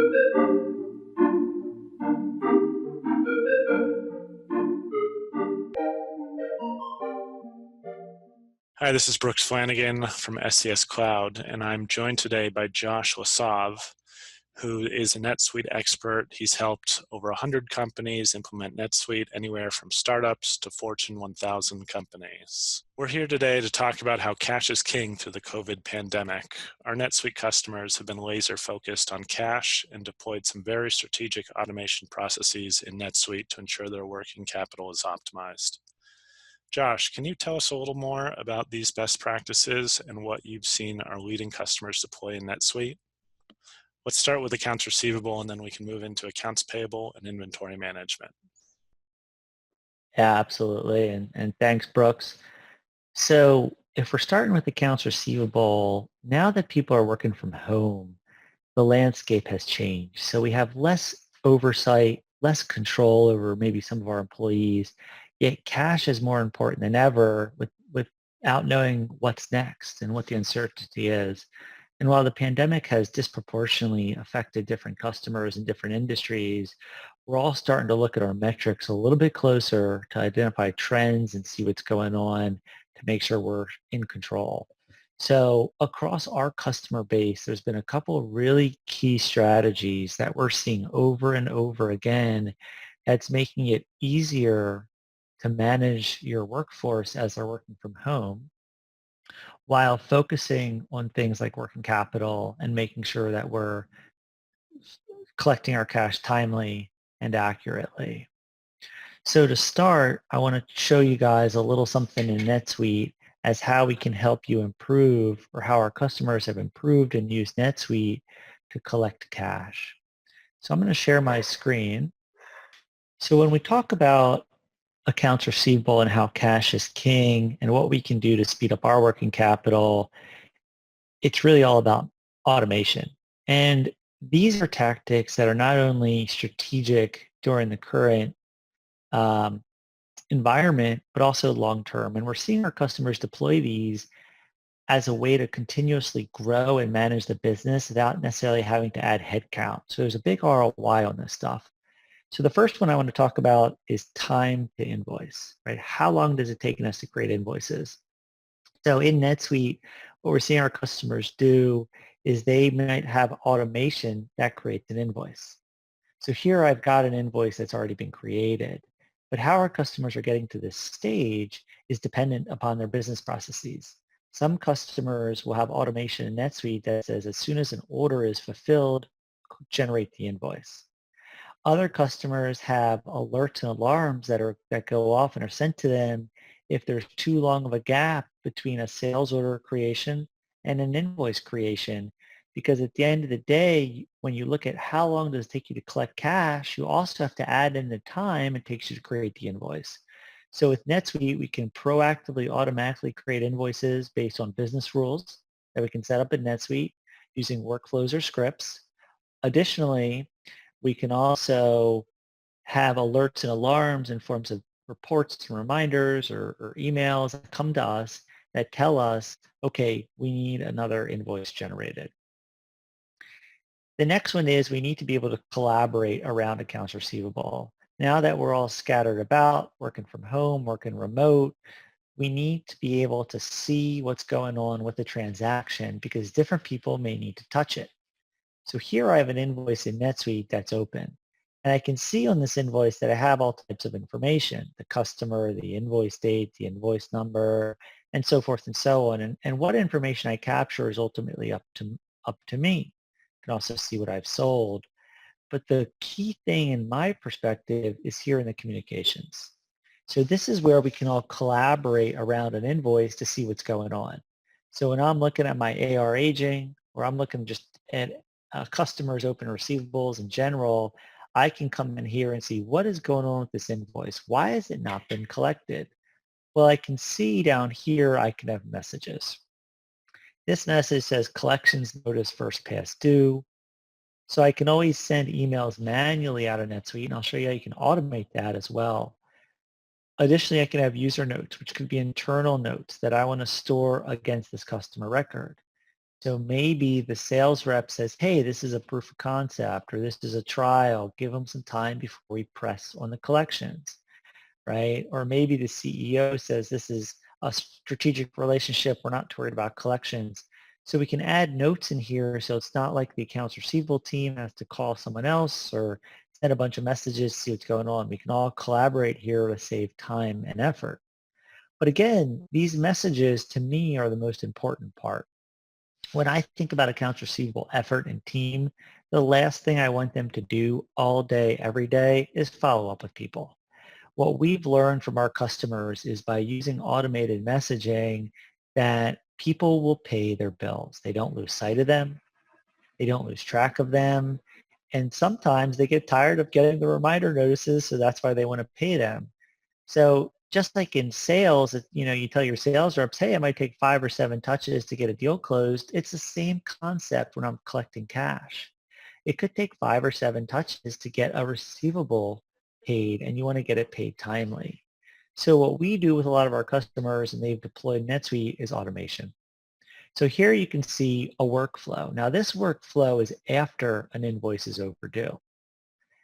Hi, this is Brooks Flanagan from SCS Cloud, and I'm joined today by Josh Lasov, who is a NetSuite expert. He's helped over 100 companies implement NetSuite, anywhere from startups to Fortune 1000 companies. We're here today to talk about how cash is king through the COVID pandemic. Our NetSuite customers have been laser focused on cash and deployed some very strategic automation processes in NetSuite to ensure their working capital is optimized. Josh, can you tell us a little more about these best practices and what you've seen our leading customers deploy in NetSuite? Let's start with accounts receivable, and then we can move into accounts payable and inventory management. Yeah, absolutely. And thanks, Brooks. So if we're starting with accounts receivable, now that people are working from home, the landscape has changed. So we have less oversight, less control over maybe some of our employees, yet cash is more important than ever without knowing what's next and what the uncertainty is. And while the pandemic has disproportionately affected different customers and different industries, we're all starting to look at our metrics a little bit closer to identify trends and see what's going on to make sure we're in control. So across our customer base, there's been a couple of really key strategies that we're seeing over and over again that's making it easier to manage your workforce as they're working from home while focusing on things like working capital and making sure that we're collecting our cash timely and accurately. So to start, I want to show you guys a little something in NetSuite as how we can help you improve, or how our customers have improved and used NetSuite to collect cash. So I'm going to share my screen. So when we talk about accounts receivable and how cash is king and what we can do to speed up our working capital, it's really all about automation. And these are tactics that are not only strategic during the current environment, but also long-term. And we're seeing our customers deploy these as a way to continuously grow and manage the business without necessarily having to add headcount. So there's a big ROI on this stuff. So the first one I want to talk about is time to invoice, right? How long does it take us to create invoices? So in NetSuite, what we're seeing our customers do is they might have automation that creates an invoice. So here I've got an invoice that's already been created, but how our customers are getting to this stage is dependent upon their business processes. Some customers will have automation in NetSuite that says as soon as an order is fulfilled, generate the invoice. Other customers have alerts and alarms that go off and are sent to them if there's too long of a gap between a sales order creation and an invoice creation. Because at the end of the day, when you look at how long does it take you to collect cash, you also have to add in the time it takes you to create the invoice. So with NetSuite, we can proactively automatically create invoices based on business rules that we can set up in NetSuite using workflows or scripts. Additionally, we can also have alerts and alarms in forms of reports and reminders or emails that come to us that tell us, okay, we need another invoice generated. The next one is we need to be able to collaborate around accounts receivable. Now that we're all scattered about, working from home, working remote, we need to be able to see what's going on with the transaction because different people may need to touch it. So here I have an invoice in NetSuite that's open. And I can see on this invoice that I have all types of information, the customer, the invoice date, the invoice number, and so forth and so on. And what information I capture is ultimately up to me. I can also see what I've sold. But the key thing in my perspective is here in the communications. So this is where we can all collaborate around an invoice to see what's going on. So when I'm looking at my AR aging, or I'm looking just at customers open receivables in general, I can come in here and see what is going on with this invoice. Why has it not been collected? Well, I can see down here, I can have messages. This message says collections notice first past due. So I can always send emails manually out of NetSuite, and I'll show you how you can automate that as well. Additionally, I can have user notes, which could be internal notes that I want to store against this customer record. So maybe the sales rep says, hey, this is a proof of concept, or this is a trial. Give them some time before we press on the collections, right? Or maybe the CEO says, this is a strategic relationship. We're not worried about collections. So we can add notes in here so it's not like the accounts receivable team has to call someone else or send a bunch of messages to see what's going on. We can all collaborate here to save time and effort. But again, these messages to me are the most important part. When I think about accounts receivable effort and team, the last thing I want them to do all day, every day is follow up with people. What we've learned from our customers is by using automated messaging that people will pay their bills. They don't lose sight of them. They don't lose track of them. And sometimes they get tired of getting the reminder notices, so that's why they want to pay them. So just like in sales, you tell your sales reps, hey, it might take 5 or 7 touches to get a deal closed. It's the same concept when I'm collecting cash. It could take 5 or 7 touches to get a receivable paid, and you want to get it paid timely. So what we do with a lot of our customers, and they've deployed NetSuite, is automation. So here you can see a workflow. Now this workflow is after an invoice is overdue,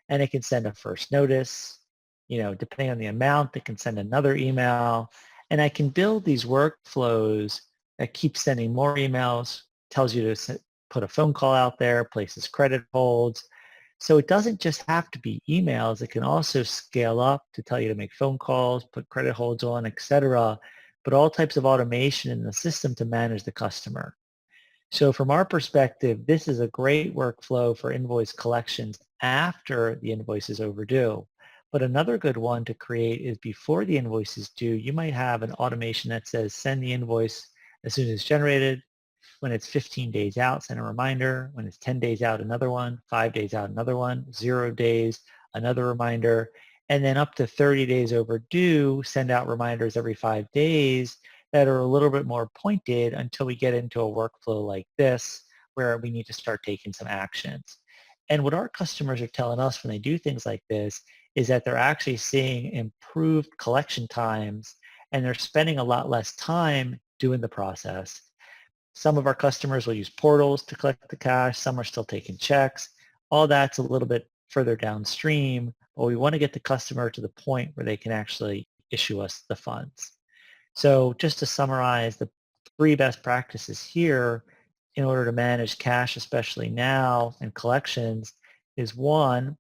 and it can send a first notice. Depending on the amount, it can send another email, and I can build these workflows that keep sending more emails, tells you to put a phone call out there, places credit holds. So it doesn't just have to be emails. It can also scale up to tell you to make phone calls, put credit holds on, etc., but all types of automation in the system to manage the customer. So from our perspective, this is a great workflow for invoice collections after the invoice is overdue. But another good one to create is before the invoice is due. You might have an automation that says send the invoice as soon as it's generated. When it's 15 days out, send a reminder. When it's 10 days out, another one. 5 days out, another one. 0 days, another reminder. And then up to 30 days overdue, send out reminders every 5 days that are a little bit more pointed until we get into a workflow like this where we need to start taking some actions. And what our customers are telling us when they do things like this is that they're actually seeing improved collection times, and they're spending a lot less time doing the process. Some of our customers will use portals to collect the cash. Some are still taking checks. All that's a little bit further downstream, but we want to get the customer to the point where they can actually issue us the funds. So just to summarize, the 3 best practices here in order to manage cash, especially now, and collections is 1,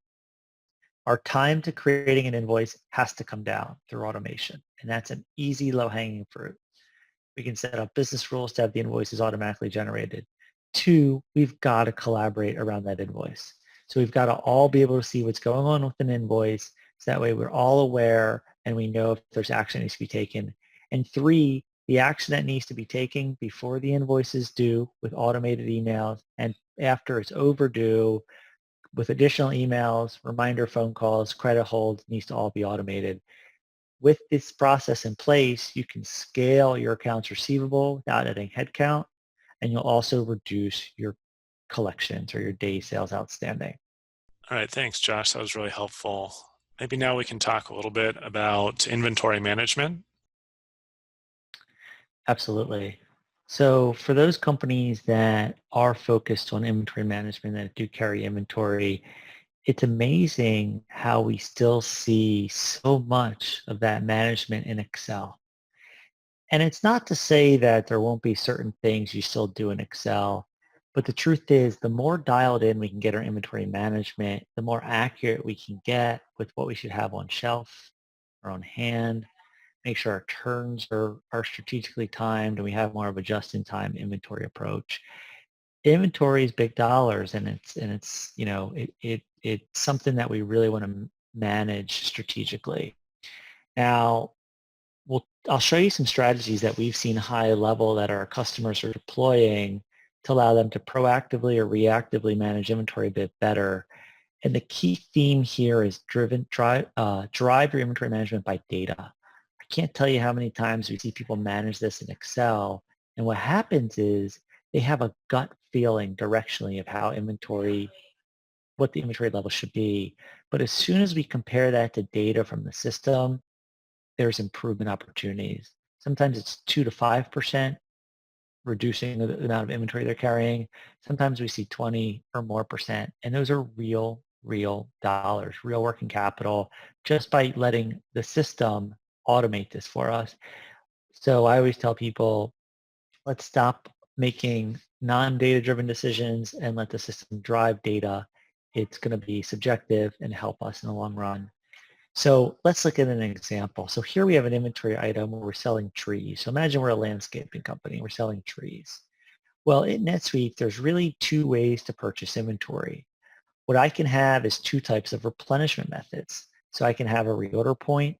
our time to creating an invoice has to come down through automation. And that's an easy, low-hanging fruit. We can set up business rules to have the invoices automatically generated. 2, we've got to collaborate around that invoice. So we've got to all be able to see what's going on with an invoice. So that way we're all aware and we know if there's action that needs to be taken. And 3, the action that needs to be taken before the invoice is due with automated emails and after it's overdue with additional emails, reminder phone calls, credit holds needs to all be automated. With this process in place, you can scale your accounts receivable without adding headcount, and you'll also reduce your collections or your day sales outstanding. All right, thanks, Josh. That was really helpful. Maybe now we can talk a little bit about inventory management. Absolutely. So for those companies that are focused on inventory management that do carry inventory, it's amazing how we still see so much of that management in Excel. And it's not to say that there won't be certain things you still do in Excel, but the truth is the more dialed in we can get our inventory management, the more accurate we can get with what we should have on shelf or on hand, make sure our turns are strategically timed and we have more of a just-in-time inventory approach. Inventory is big dollars, and it's something that we really want to manage strategically. Now, I'll show you some strategies that we've seen high level that our customers are deploying to allow them to proactively or reactively manage inventory a bit better. And the key theme here is drive your inventory management by data. I can't tell you how many times we see people manage this in Excel, and what happens is they have a gut feeling directionally of what the inventory level should be. But as soon as we compare that to data from the system, there's improvement opportunities. Sometimes it's 2 to 5%. reducing the amount of inventory they're carrying. Sometimes we see 20 or more percent, and those are real dollars, real working capital, just by letting the system automate this for us. So I always tell people, let's stop making non-data driven decisions and let the system drive data. It's going to be subjective and help us in the long run. So let's look at an example. So here we have an inventory item where we're selling trees. So imagine we're a landscaping company. We're selling trees. Well, in NetSuite, there's really two ways to purchase inventory. What I can have is two types of replenishment methods. So I can have a reorder point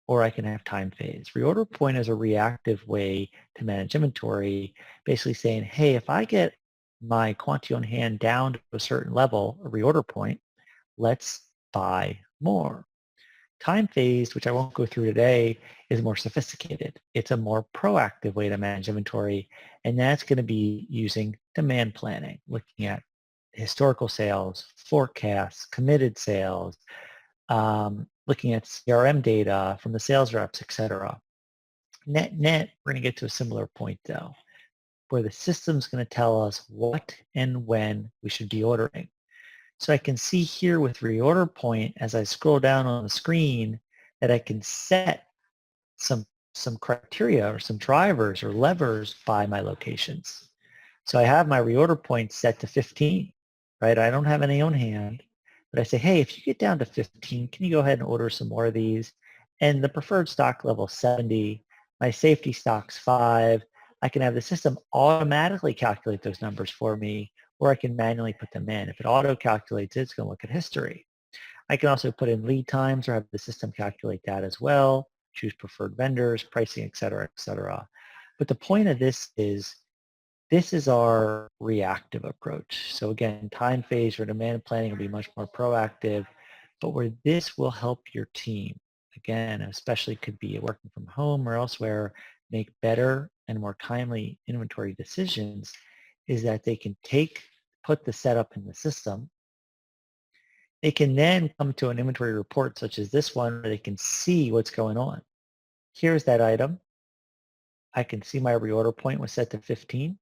or I can have time phase. Reorder point is a reactive way to manage inventory, basically saying, hey, if I get my quantity on hand down to a certain level, a reorder point, let's buy more. Time phased, which I won't go through today, is more sophisticated. It's a more proactive way to manage inventory, and that's going to be using demand planning, looking at historical sales, forecasts, committed sales, looking at CRM data from the sales reps, et cetera. Net, we're going to get to a similar point though, where the system's going to tell us what and when we should be ordering. So I can see here with reorder point, as I scroll down on the screen, that I can set some criteria or some drivers or levers by my locations. So I have my reorder point set to 15, right? I don't have any on hand, but I say, hey, if you get down to 15, can you go ahead and order some more of these? And the preferred stock level 70, my safety stock's 5. I can have the system automatically calculate those numbers for me, or I can manually put them in. If it auto-calculates it, it's going to look at history. I can also put in lead times or have the system calculate that as well, choose preferred vendors, pricing, et cetera, et cetera. But the point of this is our reactive approach. So again, time phase or demand planning will be much more proactive, but where this will help your team, again, especially could be working from home or elsewhere, make better and more timely inventory decisions, is that they can put the setup in the system. They can then come to an inventory report such as this one where they can see what's going on. Here's that item. I can see my reorder point was set to 15.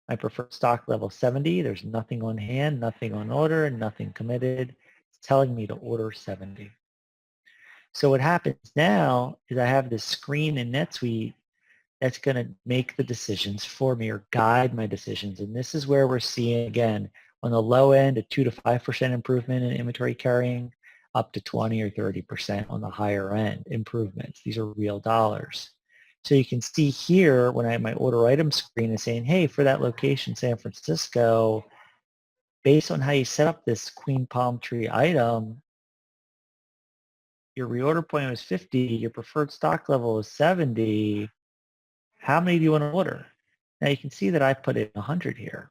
My preferred stock level 70. There's nothing on hand, nothing on order, nothing committed. It's telling me to order 70. So what happens now is I have this screen in NetSuite that's going to make the decisions for me or guide my decisions. And this is where we're seeing, again, on the low end, a 2 to 5% improvement in inventory carrying, up to 20 or 30% on the higher end improvements. These are real dollars. So you can see here when I have my order item screen is saying, hey, for that location, San Francisco, based on how you set up this queen palm tree item, your reorder point was 50, your preferred stock level is 70. How many do you want to order? Now you can see that I put in 100 here.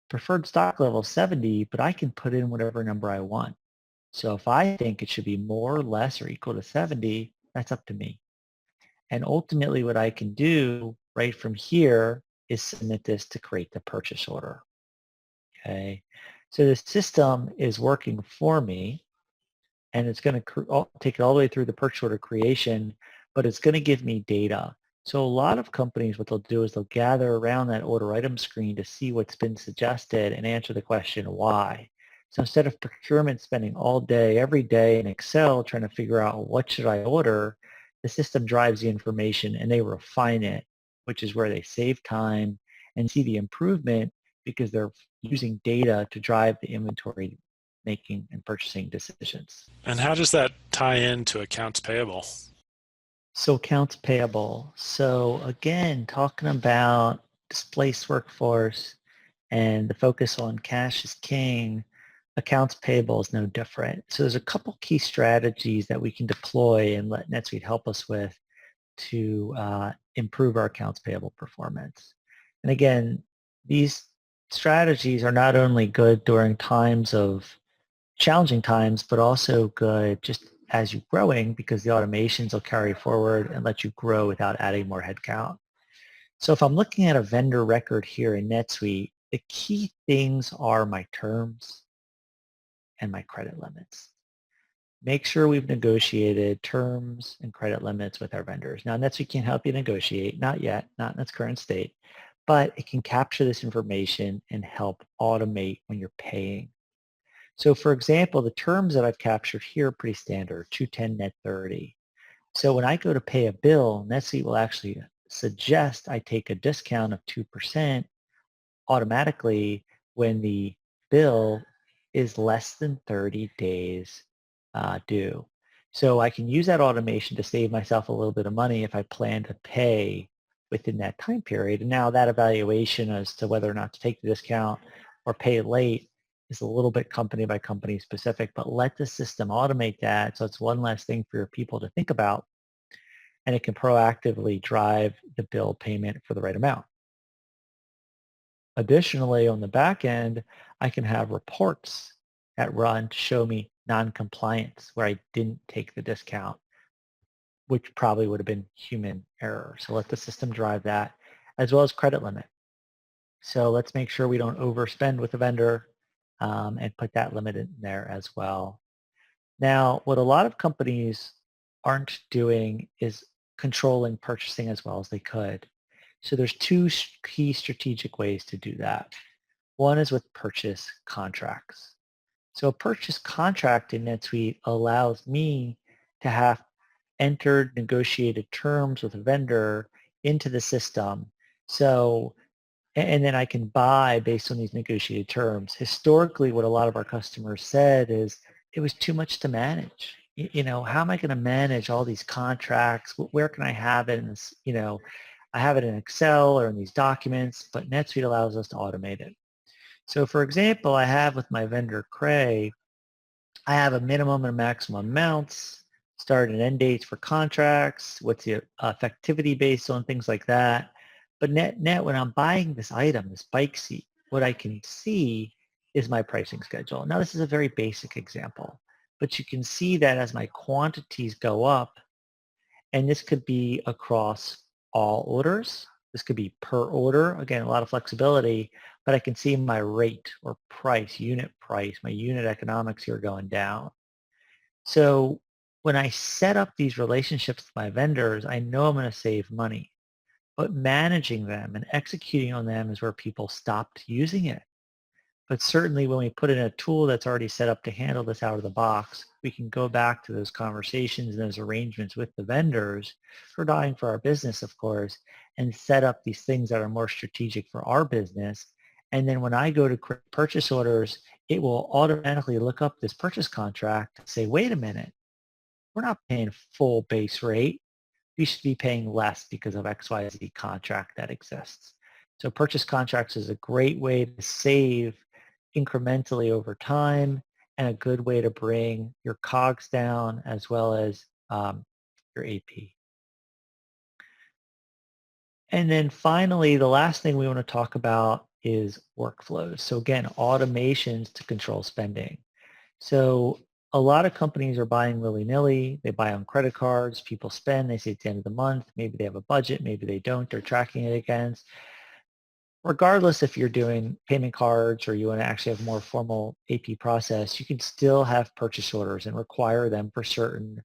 Preferred stock level 70, but I can put in whatever number I want. So if I think it should be more, less, or equal to 70, that's up to me. And ultimately what I can do right from here is submit this to create the purchase order. Okay. So the system is working for me and it's going to take it all the way through the purchase order creation, but it's going to give me data. So a lot of companies, what they'll do is they'll gather around that order item screen to see what's been suggested and answer the question why. So instead of procurement spending all day, every day in Excel trying to figure out what should I order, the system drives the information and they refine it, which is where they save time and see the improvement because they're using data to drive the inventory making and purchasing decisions. And how does that tie into accounts payable? So accounts payable. So again, talking about displaced workforce and the focus on cash is king, accounts payable is no different. So there's a couple key strategies that we can deploy and let NetSuite help us with to improve our accounts payable performance. And again, these strategies are not only good during times of challenging times, but also good just as you're growing because the automations will carry forward and let you grow without adding more headcount. So if I'm looking at a vendor record here in NetSuite, the key things are my terms and my credit limits. make sure we've negotiated terms and credit limits with our vendors. Now, NetSuite can't help you negotiate, not yet, not in its current state, but it can capture this information and help automate when you're paying. So for example, the terms that I've captured here are pretty standard, 210 net 30. So when I go to pay a bill, NetSuite will actually suggest I take a discount of 2% automatically when the bill is less than 30 days due. So I can use that automation to save myself a little bit of money if I plan to pay within that time period. And now that evaluation as to whether or not to take the discount or pay late is a little bit company by company specific, but let the system automate that so it's one less thing for your people to think about, and it can proactively drive the bill payment for the right amount. Additionally, on the back end, I can have reports that run to show me non-compliance where I didn't take the discount, which probably would have been human error. So let the system drive that, as well as credit limit. So let's make sure we don't overspend with the vendor and put that limit in there as well. Now, what a lot of companies aren't doing is controlling purchasing as well as they could. So there's two key strategic ways to do that. One is with purchase contracts. So a purchase contract in NetSuite allows me to have entered negotiated terms with a vendor into the system. So, and then I can buy based on these negotiated terms. Historically, what a lot of our customers said is it was too much to manage. You know, how am I going to manage all these contracts? Where can I have it in this, I have it in Excel or in these documents, but NetSuite allows us to automate it. So for example, I have with my vendor Cray, I have a minimum and maximum amounts, start and end dates for contracts, what's the effectivity based on, things like that. But net, when I'm buying this item, this bike seat, what I can see is my pricing schedule. Now this is a very basic example, but you can see that as my quantities go up, and this could be across all orders. This could be per order. Again, a lot of flexibility, but I can see my rate or price, unit price, my unit economics here going down. So when I set up these relationships with my vendors, I know I'm going to save money, but managing them and executing on them is where people stopped using it. But certainly when we put in a tool that's already set up to handle this out of the box, we can go back to those conversations and those arrangements with the vendors for dying for our business, of course, and set up these things that are more strategic for our business. And then when I go to create purchase orders, it will automatically look up this purchase contract and say, wait a minute, we're not paying full base rate. We should be paying less because of XYZ contract that exists. So purchase contracts is a great way to save incrementally over time and a good way to bring your COGS down as well as your AP. And then finally, the last thing we want to talk about is workflows. So again, automations to control spending. So a lot of companies are buying willy-nilly. They buy on credit cards. People spend. They say it's the end of the month. Maybe they have a budget. Maybe they don't. They're tracking it against. Regardless if you're doing payment cards or you want to actually have a more formal AP process, you can still have purchase orders and require them for certain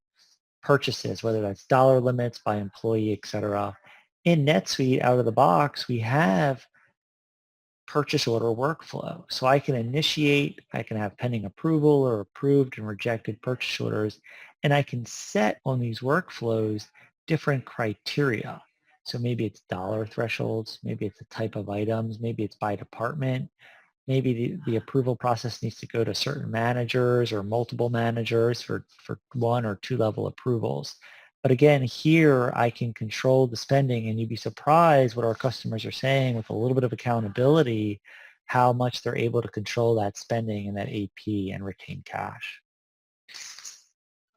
purchases, whether that's dollar limits by employee, et cetera. In NetSuite, out of the box, we have purchase order workflow. So I can initiate, I can have pending approval or approved and rejected purchase orders, and I can set on these workflows different criteria. So maybe it's dollar thresholds, maybe it's the type of items, maybe it's by department, maybe the approval process needs to go to certain managers or multiple managers for one or two level approvals. But again, here I can control the spending, and you'd be surprised what our customers are saying with a little bit of accountability, how much they're able to control that spending and that AP and retain cash.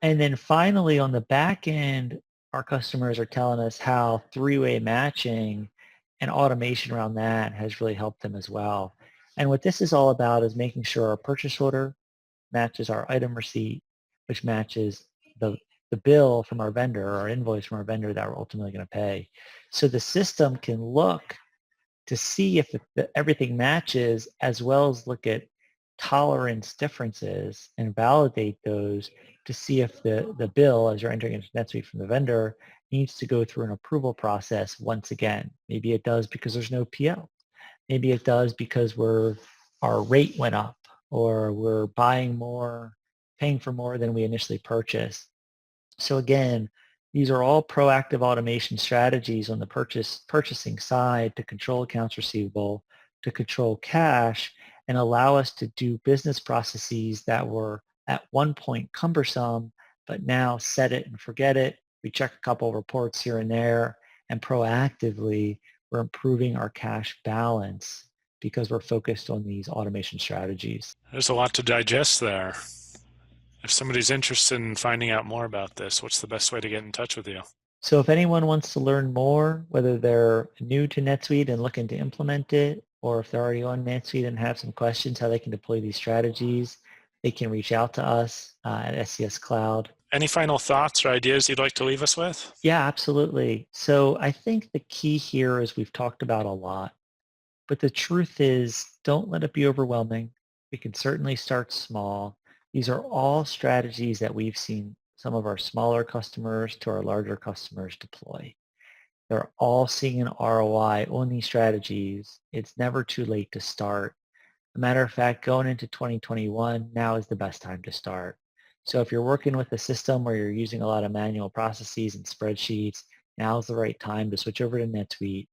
And then finally, on the back end, our customers are telling us how three-way matching and automation around that has really helped them as well. And what this is all about is making sure our purchase order matches our item receipt, which matches the bill from our vendor, or invoice from our vendor that we're ultimately going to pay. So the system can look to see if everything matches, as well as look at tolerance differences and validate those to see if the bill, as you're entering into NetSuite from the vendor, needs to go through an approval process once again. Maybe it does because there's no PO. Maybe it does because our rate went up, or we're buying more, paying for more than we initially purchased. So again, these are all proactive automation strategies on the purchasing side to control accounts receivable, to control cash, and allow us to do business processes that were at one point cumbersome, but now set it and forget it. We check a couple of reports here and there, and proactively, we're improving our cash balance because we're focused on these automation strategies. There's a lot to digest there. If somebody's interested in finding out more about this, what's the best way to get in touch with you? So if anyone wants to learn more, whether they're new to NetSuite and looking to implement it, or if they're already on NetSuite and have some questions how they can deploy these strategies, they can reach out to us at SCS Cloud. Any final thoughts or ideas you'd like to leave us with? Yeah, absolutely. So I think the key here is we've talked about a lot, but the truth is don't let it be overwhelming. We can certainly start small. These are all strategies that we've seen some of our smaller customers to our larger customers deploy. They're all seeing an ROI on these strategies. It's never too late to start. As a matter of fact, going into 2021, now is the best time to start. So if you're working with a system where you're using a lot of manual processes and spreadsheets, now is the right time to switch over to NetSuite,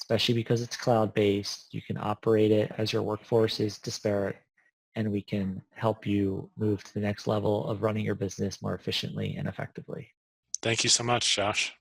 especially because it's cloud-based. You can operate it as your workforce is disparate, and we can help you move to the next level of running your business more efficiently and effectively. Thank you so much, Josh.